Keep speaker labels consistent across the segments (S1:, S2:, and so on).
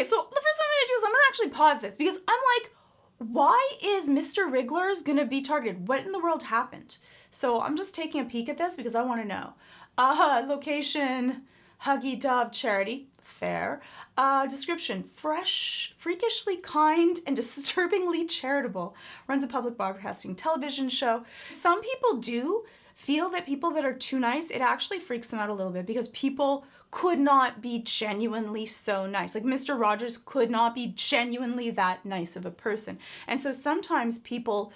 S1: Okay, so the first thing I'm gonna do is I'm gonna actually pause this because I'm like, why is Mr. Wriggler's gonna be targeted? What in the world happened? So I'm just taking a peek at this because I wanna know. Location, Huggy Dove charity, fair. Description, freakishly kind and disturbingly charitable. Runs a public broadcasting television show. Some people do feel that people that are too nice, it actually freaks them out a little bit because people could not be genuinely so nice. Like Mr. Rogers could not be genuinely that nice of a person. And so sometimes people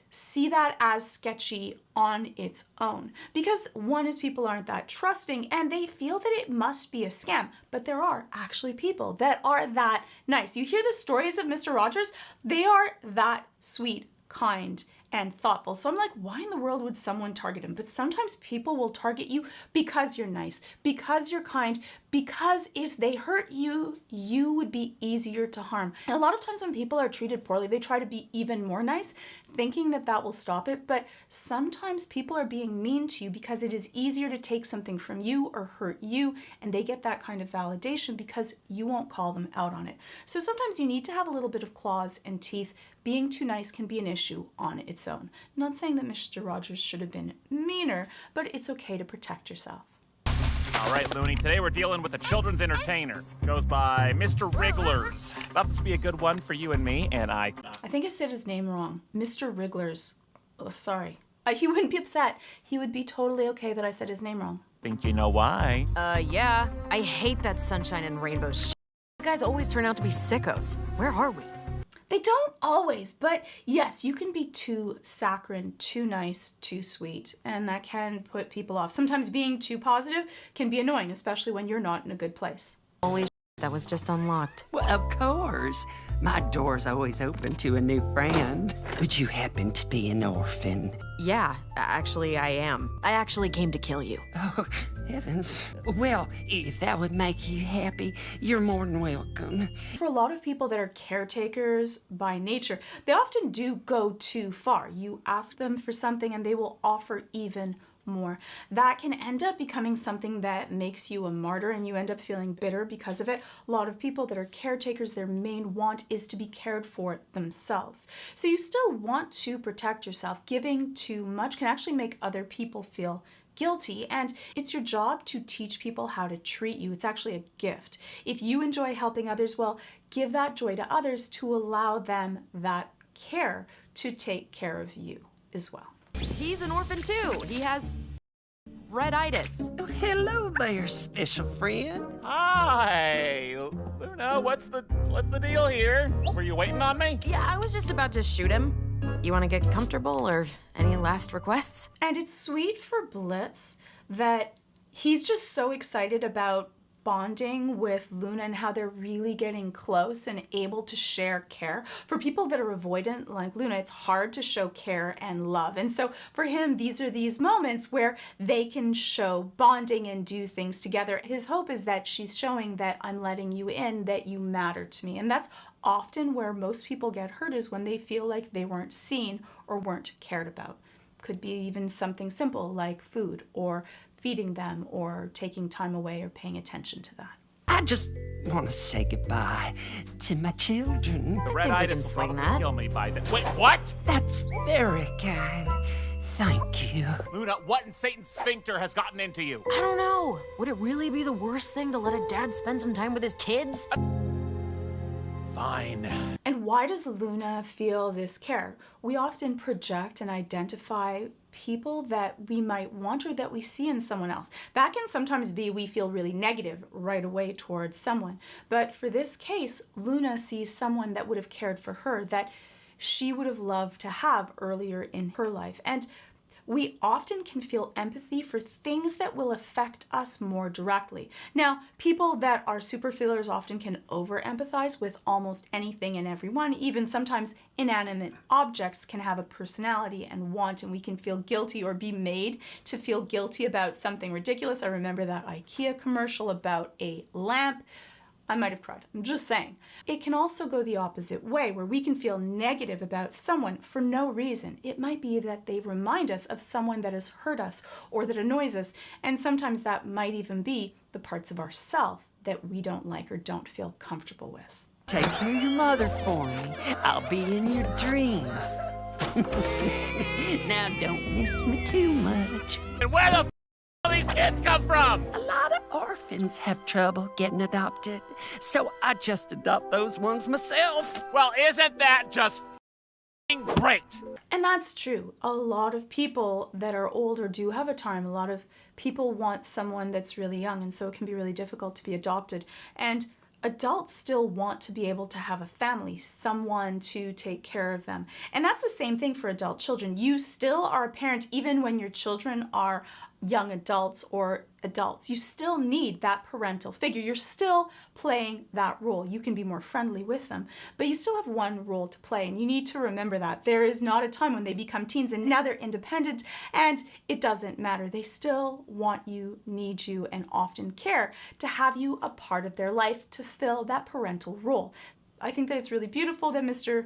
S1: see that as sketchy on its own because one is people aren't that trusting and they feel that it must be a scam. But there are actually people that are that nice. You hear the stories of Mr. Rogers, they are that sweet, kind, and thoughtful. So I'm like, why in the world would someone target him? But sometimes people will target you because you're nice, because you're kind, because if they hurt you, you would be easier to harm. And a lot of times when people are treated poorly, they try to be even more nice, thinking that that will stop it. But sometimes people are being mean to you because it is easier to take something from you or hurt you, and they get that kind of validation because you won't call them out on it. So sometimes you need to have a little bit of claws and teeth. Being too nice can be an issue on its own. Not saying that Mr. Rogers should have been meaner, but it's okay to protect yourself.
S2: All right, Looney, today we're dealing with a children's entertainer. Goes by Mr. Wrigglers. Thought this would be a good one for you and me, and I
S1: think I said his name wrong. Mr. Wrigglers. Oh, sorry. He wouldn't be upset. He would be totally okay that I said his name wrong.
S2: think you know why.
S3: Yeah. I hate that sunshine and rainbow shit. These guys always turn out to be sickos. Where are we?
S1: They don't always, but yes, you can be too saccharine, too nice, too sweet, and that can put people off. Sometimes being too positive can be annoying, especially when you're not in a good place.
S3: Holy shit, that was just unlocked.
S4: Well, of course. My door's always open to a new friend. Would you happen to be an orphan?
S3: Yeah, actually I am. I actually came to kill you.
S4: Oh, heavens. Well, if that would make you happy, you're more than welcome.
S1: For a lot of people that are caretakers by nature, they often do go too far. You ask them for something and they will offer even more. That can end up becoming something that makes you a martyr and you end up feeling bitter because of it. A lot of people that are caretakers, their main want is to be cared for themselves. So you still want to protect yourself. Giving too much can actually make other people feel guilty, and it's your job to teach people how to treat you. It's actually a gift. If you enjoy helping others, well, give that joy to others to allow them that care to take care of you as well.
S3: He's an orphan too. He has red-itis.
S4: Oh, hello there, special friend.
S2: Hi, Loona. What's the deal here? Were you waiting on me?
S3: Yeah, I was just about to shoot him. You want to get comfortable or any last requests?
S1: And it's sweet for Blitz that he's just so excited about bonding with Loona and how they're really getting close and able to share care. For people that are avoidant like Loona, it's hard to show care and love. And so for him, these are these moments where they can show bonding and do things together. His hope is that she's showing that I'm letting you in, that you matter to me. And that's often where most people get hurt, is when they feel like they weren't seen or weren't cared about. Could be even something simple like food or feeding them or taking time away or paying attention to that.
S4: I just want to say goodbye to my children.
S2: The
S3: I
S2: red-itis
S3: think
S2: will
S3: we can
S2: probably
S3: swing that.
S2: kill me by then. Wait, what?
S4: That's very kind. Thank you.
S2: Loona, what in Satan's sphincter has gotten into you?
S3: I don't know. Would it really be the worst thing to let a dad spend some time with his kids?
S2: Fine.
S1: And why does Loona feel this care? We often project and identify people that we might want or that we see in someone else. That can sometimes be we feel really negative right away towards someone. But for this case, Loona sees someone that would have cared for her, that she would have loved to have earlier in her life. And we often can feel empathy for things that will affect us more directly. Now, people that are super feelers often can over-empathize with almost anything and everyone. Even sometimes inanimate objects can have a personality and want, and we can feel guilty or be made to feel guilty about something ridiculous. I remember that IKEA commercial about a lamp. I might have cried. I'm just saying. It can also go the opposite way, where we can feel negative about someone for no reason. It might be that they remind us of someone that has hurt us or that annoys us, and sometimes that might even be the parts of ourself that we don't like or don't feel comfortable with.
S4: Take care of your mother for me. I'll be in your dreams. Now don't miss me too much.
S2: And where the all these kids come from?
S4: A lot of orphans have trouble getting adopted, so I just adopt those ones myself.
S2: Well, isn't that just great?
S1: And that's true. A lot of people that are older do have a time. A lot of people want someone that's really young, and so it can be really difficult to be adopted. And adults still want to be able to have a family, someone to take care of them. And that's the same thing for adult children. You still are a parent even when your children are young adults or adults. You still need that parental figure. You're still playing that role. You can be more friendly with them, but you still have one role to play, and you need to remember that. There is not a time when they become teens and now they're independent, and it doesn't matter. They still want you, need you, and often care to have you a part of their life to fill that parental role. I think that it's really beautiful that Mr.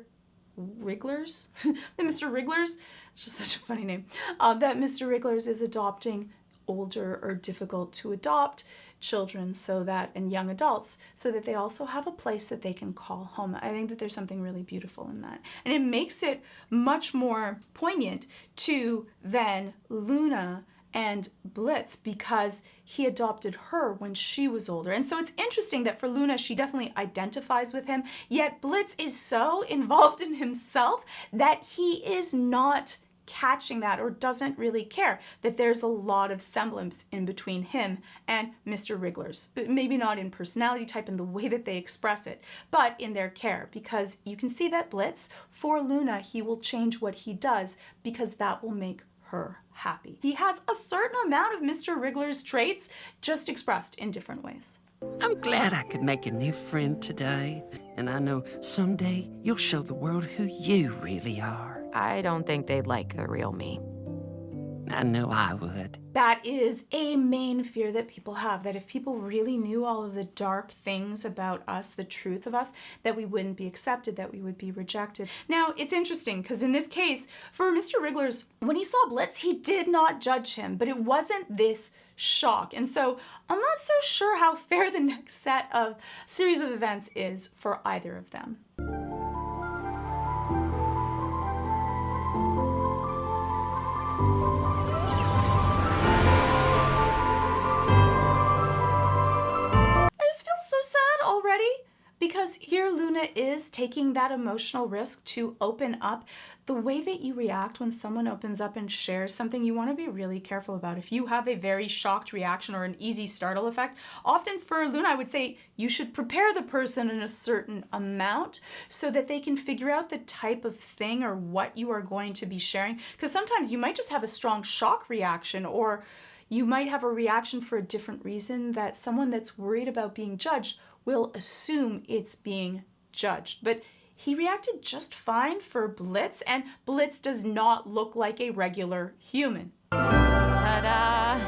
S1: Wrigglers, it's just such a funny name, that Mr. Wrigglers is adopting older or difficult to adopt children so that, and young adults, so that they also have a place that they can call home. I think that there's something really beautiful in that. And it makes it much more poignant to then Loona and Blitz, because he adopted her when she was older. And so it's interesting that for Loona, she definitely identifies with him, yet Blitz is so involved in himself that he is not catching that or doesn't really care that there's a lot of semblance in between him and Mr. Wrigglers. Maybe not in personality type and the way that they express it, but in their care, because you can see that Blitz, for Loona, he will change what he does because that will make her happy. He has a certain amount of Mr. Wrigglers' traits, just expressed in different ways.
S4: I'm glad I could make a new friend today, and I know someday you'll show the world who you really are.
S3: I don't think they'd like the real me.
S4: I know I would.
S1: That is a main fear that people have, that if people really knew all of the dark things about us, the truth of us, that we wouldn't be accepted, that we would be rejected. Now, it's interesting because in this case, for Mr. Wrigglers, when he saw Blitz, he did not judge him, but it wasn't this shock. And so I'm not so sure how fair the next set of series of events is for either of them. Already, because here Loona is taking that emotional risk to open up. The way that you react when someone opens up and shares something, you want to be really careful about. If you have a very shocked reaction or an easy startle effect, often for Loona, I would say you should prepare the person in a certain amount so that they can figure out the type of thing or what you are going to be sharing. Because sometimes you might just have a strong shock reaction, or you might have a reaction for a different reason that someone that's worried about being judged will assume it's being judged. But he reacted just fine for Blitz, and Blitz does not look like a regular human.
S3: Ta-da!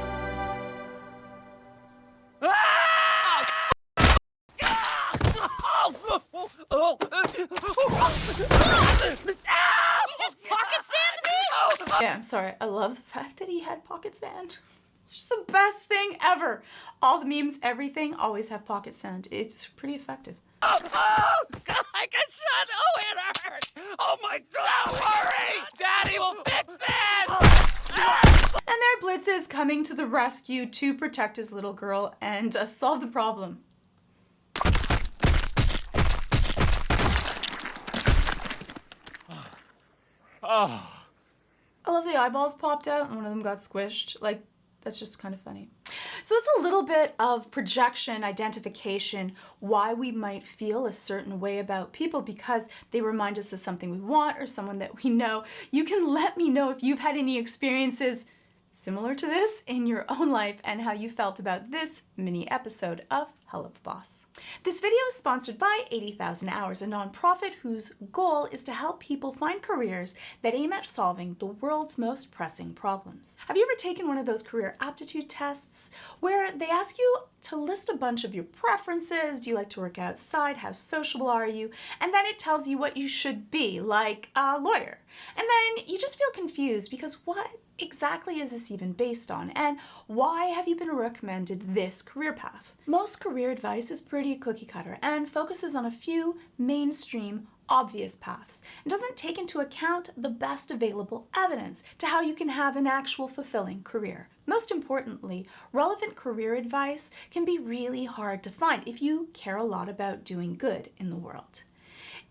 S1: Yeah, I'm sorry. I love the fact that he had pocket sand. It's just the best thing ever. All the memes, everything, always have pocket sand. It's pretty effective.
S2: Oh, God, I got shot. Oh, it hurts. Oh, my God. Hurry. Daddy will fix this.
S1: And there Blitz is coming to the rescue to protect his little girl and solve the problem.
S2: Oh.
S1: I love the eyeballs popped out and one of them got squished. Like, that's just kind of funny. So it's a little bit of projection, identification, why we might feel a certain way about people because they remind us of something we want or someone that we know. You can let me know if you've had any experiences similar to this in your own life and how you felt about this mini episode of Helluva Boss. This video is sponsored by 80,000 Hours, a nonprofit whose goal is to help people find careers that aim at solving the world's most pressing problems. Have you ever taken one of those career aptitude tests where they ask you to list a bunch of your preferences? Do you like to work outside? How sociable are you? And then it tells you what you should be, like a lawyer. And then you just feel confused because what exactly is this even based on, and why have you been recommended this career path? Most career advice is pretty cookie cutter and focuses on a few mainstream, obvious paths and doesn't take into account the best available evidence to how you can have an actual fulfilling career. Most importantly, relevant career advice can be really hard to find if you care a lot about doing good in the world.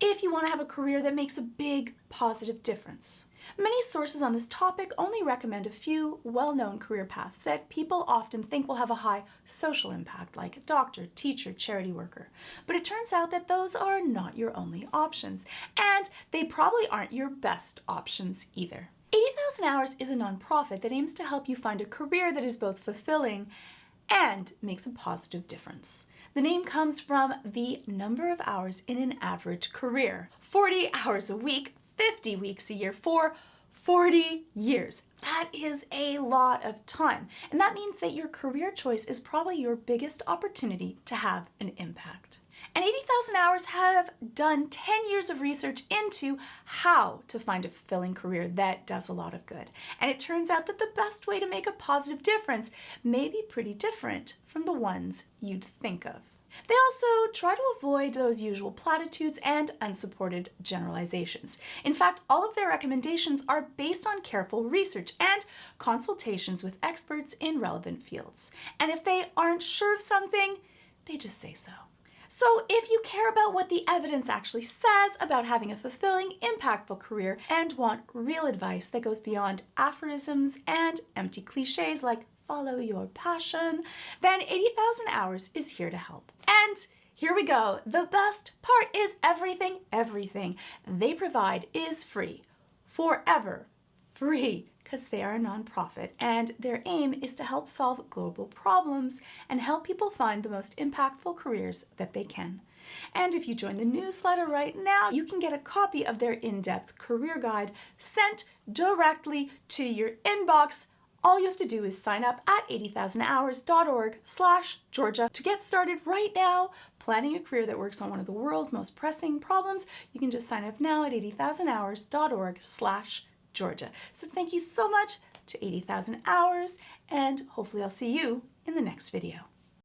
S1: If you want to have a career that makes a big positive difference. Many sources on this topic only recommend a few well-known career paths that people often think will have a high social impact, like doctor, teacher, charity worker. But it turns out that those are not your only options, and they probably aren't your best options either. 80,000 Hours is a nonprofit that aims to help you find a career that is both fulfilling and makes a positive difference. The name comes from the number of hours in an average career. 40 hours a week, 50 weeks a year for 40 years. That is a lot of time. And that means that your career choice is probably your biggest opportunity to have an impact. And 80,000 Hours have done 10 years of research into how to find a fulfilling career that does a lot of good. And it turns out that the best way to make a positive difference may be pretty different from the ones you'd think of. They also try to avoid those usual platitudes and unsupported generalizations. In fact, all of their recommendations are based on careful research and consultations with experts in relevant fields. And if they aren't sure of something, they just say so. So if you care about what the evidence actually says about having a fulfilling, impactful career and want real advice that goes beyond aphorisms and empty cliches like follow your passion, then 80,000 Hours is here to help. And here we go. The best part is everything they provide is free. Forever free, because they are a nonprofit and their aim is to help solve global problems and help people find the most impactful careers that they can. And if you join the newsletter right now, you can get a copy of their in-depth career guide sent directly to your inbox. All you have to do is sign up at 80,000hours.org/Georgia to get started right now planning a career that works on one of the world's most pressing problems. You can just sign up now at 80,000hours.org/Georgia. So thank you so much to 80,000 Hours, and hopefully I'll see you in the next video.